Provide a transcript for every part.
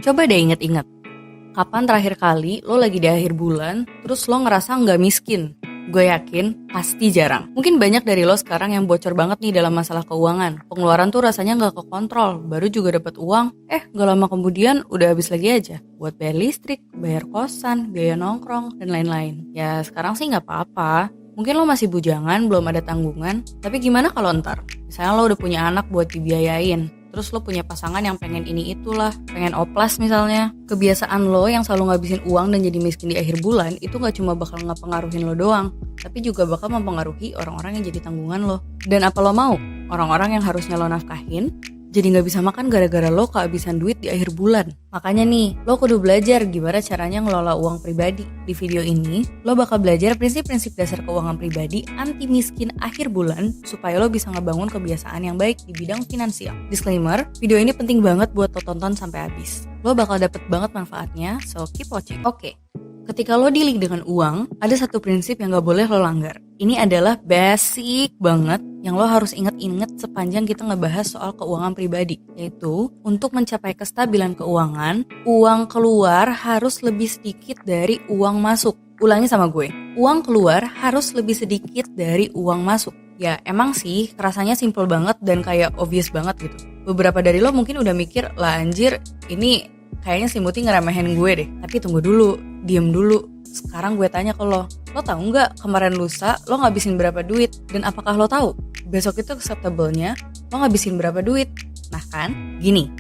Coba deh inget-inget, kapan terakhir kali lo lagi di akhir bulan, terus lo ngerasa nggak miskin? Gue yakin pasti jarang. Mungkin banyak dari lo sekarang yang bocor banget nih dalam masalah keuangan. Pengeluaran tuh rasanya nggak kekontrol, baru juga dapat uang, nggak lama kemudian udah habis lagi aja. Buat bayar listrik, bayar kosan, biaya nongkrong, dan lain-lain. Ya sekarang sih nggak apa-apa. Mungkin lo masih bujangan, belum ada tanggungan, tapi gimana kalau ntar? Misalnya lo udah punya anak buat dibiayain, terus lo punya pasangan yang pengen ini itulah, pengen oplas misalnya. Kebiasaan lo yang selalu ngabisin uang dan jadi miskin di akhir bulan, itu gak cuma bakal ngepengaruhin lo doang, tapi juga bakal mempengaruhi orang-orang yang jadi tanggungan lo. Dan apa lo mau? Orang-orang yang harusnya lo nafkahin, jadi gak bisa makan gara-gara lo kehabisan duit di akhir bulan. Makanya nih, lo kudu belajar gimana caranya ngelola uang pribadi. Di video ini, lo bakal belajar prinsip-prinsip dasar keuangan pribadi anti miskin akhir bulan supaya lo bisa ngebangun kebiasaan yang baik di bidang finansial. Disclaimer, video ini penting banget buat lo tonton sampai habis. Lo bakal dapet banget manfaatnya, so keep watching. Oke. Ketika lo dealing dengan uang, ada satu prinsip yang gak boleh lo langgar. Ini adalah basic banget yang lo harus inget-inget sepanjang kita ngebahas soal keuangan pribadi. Yaitu, untuk mencapai kestabilan keuangan, uang keluar harus lebih sedikit dari uang masuk. Ulangi sama gue, uang keluar harus lebih sedikit dari uang masuk. Ya emang sih, rasanya simple banget dan kayak obvious banget gitu. Beberapa dari lo mungkin udah mikir, lah anjir, ini kayaknya si Muti ngeremehin gue deh. Tapi tunggu dulu, diem dulu. Sekarang gue tanya ke lo tahu nggak kemarin lusa lo ngabisin berapa duit? Dan apakah lo tahu besok itu acceptable-nya lo ngabisin berapa duit? Nah kan, gini.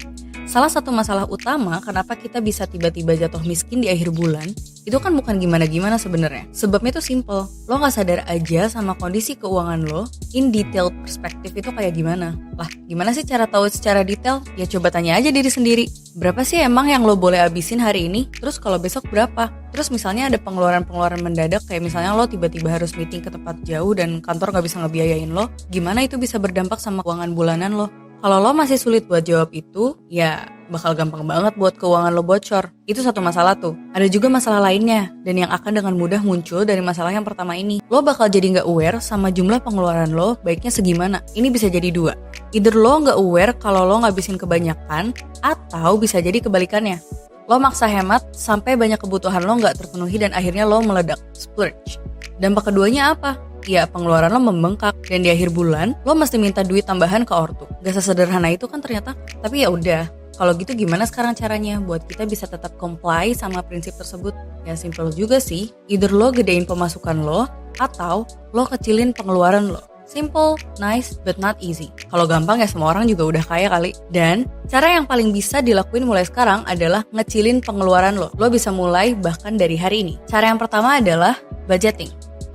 Salah satu masalah utama kenapa kita bisa tiba-tiba jatuh miskin di akhir bulan, itu kan bukan gimana-gimana sebenarnya. Sebabnya itu simple. Lo gak sadar aja sama kondisi keuangan lo, in detailed perspektif itu kayak gimana. Lah, gimana sih cara tahu secara detail? Ya coba tanya aja diri sendiri. Berapa sih emang yang lo boleh habisin hari ini? Terus kalau besok berapa? Terus misalnya ada pengeluaran-pengeluaran mendadak, kayak misalnya lo tiba-tiba harus meeting ke tempat jauh dan kantor gak bisa ngebiayain lo, gimana itu bisa berdampak sama keuangan bulanan lo? Kalau lo masih sulit buat jawab itu, ya bakal gampang banget buat keuangan lo bocor. Itu satu masalah tuh. Ada juga masalah lainnya, dan yang akan dengan mudah muncul dari masalah yang pertama ini. Lo bakal jadi gak aware sama jumlah pengeluaran lo, baiknya segimana. Ini bisa jadi dua. Either lo gak aware kalau lo ngabisin kebanyakan, atau bisa jadi kebalikannya. Lo maksa hemat sampai banyak kebutuhan lo gak terpenuhi dan akhirnya lo meledak, splurge. Dampak keduanya apa? Ya pengeluaran lo membengkak dan di akhir bulan lo mesti minta duit tambahan ke ortu. Gak sesederhana itu kan ternyata. Tapi ya udah, kalau gitu gimana sekarang caranya buat kita bisa tetap comply sama prinsip tersebut? Ya simple juga sih. Either lo gedein pemasukan lo atau lo kecilin pengeluaran lo. Simple, nice, but not easy. Kalau gampang ya semua orang juga udah kaya kali. Dan cara yang paling bisa dilakuin mulai sekarang adalah ngecilin pengeluaran lo. Lo bisa mulai bahkan dari hari ini. Cara yang pertama adalah budgeting.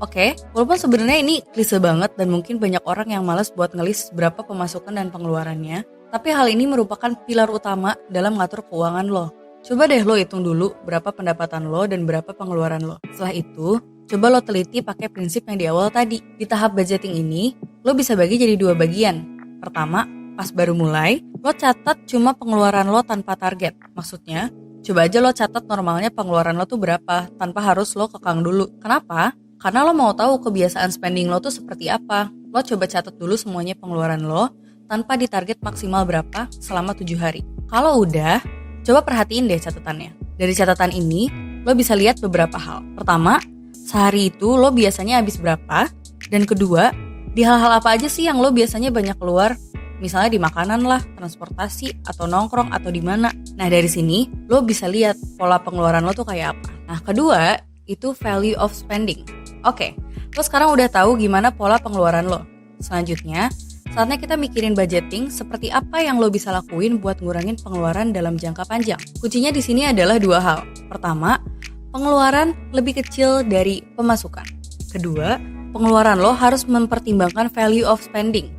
Oke, walaupun sebenarnya ini klise banget dan mungkin banyak orang yang malas buat ngelis berapa pemasukan dan pengeluarannya, tapi hal ini merupakan pilar utama dalam ngatur keuangan lo. Coba deh lo hitung dulu berapa pendapatan lo dan berapa pengeluaran lo. Setelah itu, coba lo teliti pakai prinsip yang di awal tadi. Di tahap budgeting ini, lo bisa bagi jadi dua bagian. Pertama, pas baru mulai, lo catat cuma pengeluaran lo tanpa target. Maksudnya, coba aja lo catat normalnya pengeluaran lo tuh berapa, tanpa harus lo kekang dulu. Kenapa? Karena lo mau tahu kebiasaan spending lo tuh seperti apa. Lo coba catat dulu semuanya pengeluaran lo tanpa ditarget maksimal berapa selama 7 hari. Kalau udah, coba perhatiin deh catatannya. Dari catatan ini, lo bisa lihat beberapa hal. Pertama, sehari itu lo biasanya habis berapa? Dan kedua, di hal-hal apa aja sih yang lo biasanya banyak keluar? Misalnya di makanan lah, transportasi, atau nongkrong, atau di mana. Nah dari sini, lo bisa lihat pola pengeluaran lo tuh kayak apa. Nah kedua, itu value of spending. Oke, lo sekarang udah tahu gimana pola pengeluaran lo. Selanjutnya, saatnya kita mikirin budgeting seperti apa yang lo bisa lakuin buat ngurangin pengeluaran dalam jangka panjang. Kuncinya di sini adalah dua hal. Pertama, pengeluaran lebih kecil dari pemasukan. Kedua, pengeluaran lo harus mempertimbangkan value of spending.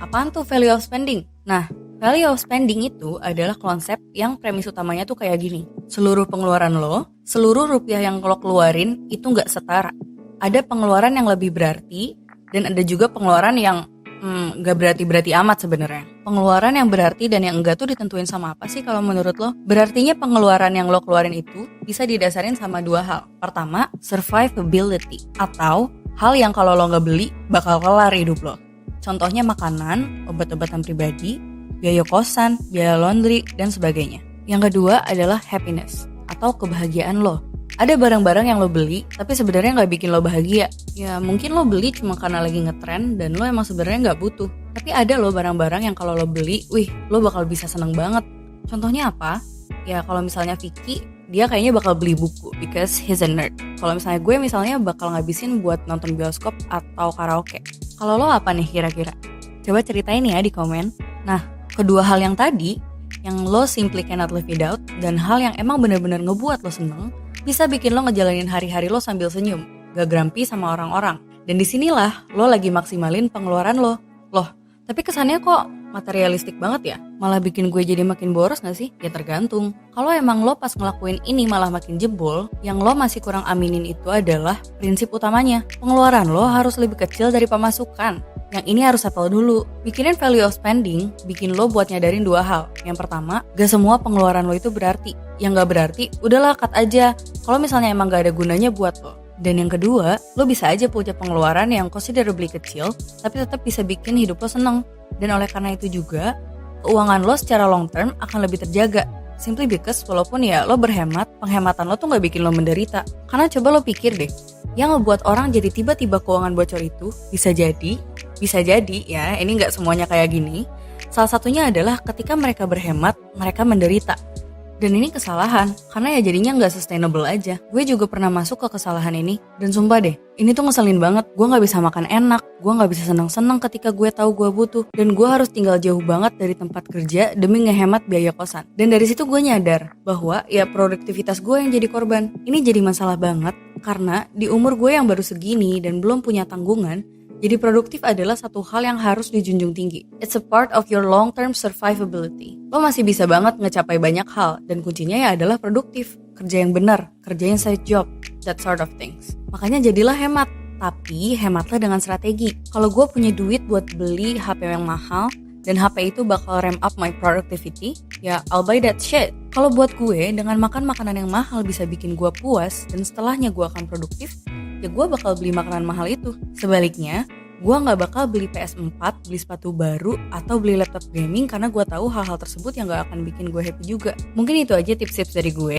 Apaan tuh value of spending? Nah, value of spending itu adalah konsep yang premis utamanya tuh kayak gini. Seluruh pengeluaran lo, seluruh rupiah yang lo keluarin itu nggak setara. Ada pengeluaran yang lebih berarti dan ada juga pengeluaran yang gak berarti amat sebenarnya. Pengeluaran yang berarti dan yang enggak tuh ditentuin sama apa sih kalau menurut lo? Berartinya pengeluaran yang lo keluarin itu bisa didasarin sama dua hal. Pertama, survivability atau hal yang kalau lo gak beli bakal kelar hidup lo. Contohnya makanan, obat-obatan pribadi, biaya kosan, biaya laundry, dan sebagainya. Yang kedua adalah happiness atau kebahagiaan lo. Ada barang-barang yang lo beli tapi sebenarnya nggak bikin lo bahagia. Ya mungkin lo beli cuma karena lagi ngetren dan lo emang sebenarnya nggak butuh. Tapi ada lo barang-barang yang kalau lo beli, lo bakal bisa seneng banget. Contohnya apa? Ya kalau misalnya Vicky, dia kayaknya bakal beli buku because he's a nerd. Kalau misalnya gue bakal ngabisin buat nonton bioskop atau karaoke. Kalau lo apa nih kira-kira? Coba ceritain ya di komen. Nah, kedua hal yang tadi, yang lo simply cannot live without, dan hal yang emang bener-bener ngebuat lo seneng, bisa bikin lo ngejalanin hari-hari lo sambil senyum, gak grumpy sama orang-orang. Dan disinilah lo lagi maksimalin pengeluaran lo. Loh, tapi kesannya kok materialistik banget ya? Malah bikin gue jadi makin boros gak sih? Ya tergantung. Kalau emang lo pas ngelakuin ini malah makin jebol, yang lo masih kurang aminin itu adalah prinsip utamanya. Pengeluaran lo harus lebih kecil dari pemasukan. Yang ini harus settle dulu. Mikirin value of spending bikin lo buat nyadarin dua hal. Yang pertama, gak semua pengeluaran lo itu berarti. Yang gak berarti, udahlah cut aja. Kalau misalnya emang gak ada gunanya buat lo. Dan yang kedua, lo bisa aja punya pengeluaran yang considerably kecil, tapi tetap bisa bikin hidup lo seneng. Dan oleh karena itu juga, keuangan lo secara long term akan lebih terjaga. Simply because walaupun ya lo berhemat, penghematan lo tuh gak bikin lo menderita. Karena coba lo pikir deh, yang ngebuat orang jadi tiba-tiba keuangan bocor itu bisa jadi ya, ini gak semuanya kayak gini. Salah satunya adalah ketika mereka berhemat, mereka menderita. Dan ini kesalahan, karena ya jadinya gak sustainable aja. Gue juga pernah masuk ke kesalahan ini. Dan sumpah deh, ini tuh ngeselin banget. Gue gak bisa makan enak, gue gak bisa seneng-seneng ketika gue tahu gue butuh. Dan gue harus tinggal jauh banget dari tempat kerja demi ngehemat biaya kosan. Dan dari situ gue nyadar bahwa ya produktivitas gue yang jadi korban. Ini jadi masalah banget, karena di umur gue yang baru segini dan belum punya tanggungan, jadi produktif adalah satu hal yang harus dijunjung tinggi. It's a part of your long-term survivability. Lo masih bisa banget ngecapai banyak hal, dan kuncinya ya adalah produktif. Kerja yang benar, kerjain side job, that sort of things. Makanya jadilah hemat, tapi hematlah dengan strategi. Kalau gue punya duit buat beli HP yang mahal, dan HP itu bakal ramp up my productivity, ya I'll buy that shit. Kalau buat gue, dengan makan makanan yang mahal bisa bikin gue puas, dan setelahnya gue akan produktif, ya gue bakal beli makanan mahal itu. Sebaliknya, gue gak bakal beli PS4, beli sepatu baru, atau beli laptop gaming karena gue tahu hal-hal tersebut yang gak akan bikin gue happy juga. Mungkin itu aja tips-tips dari gue.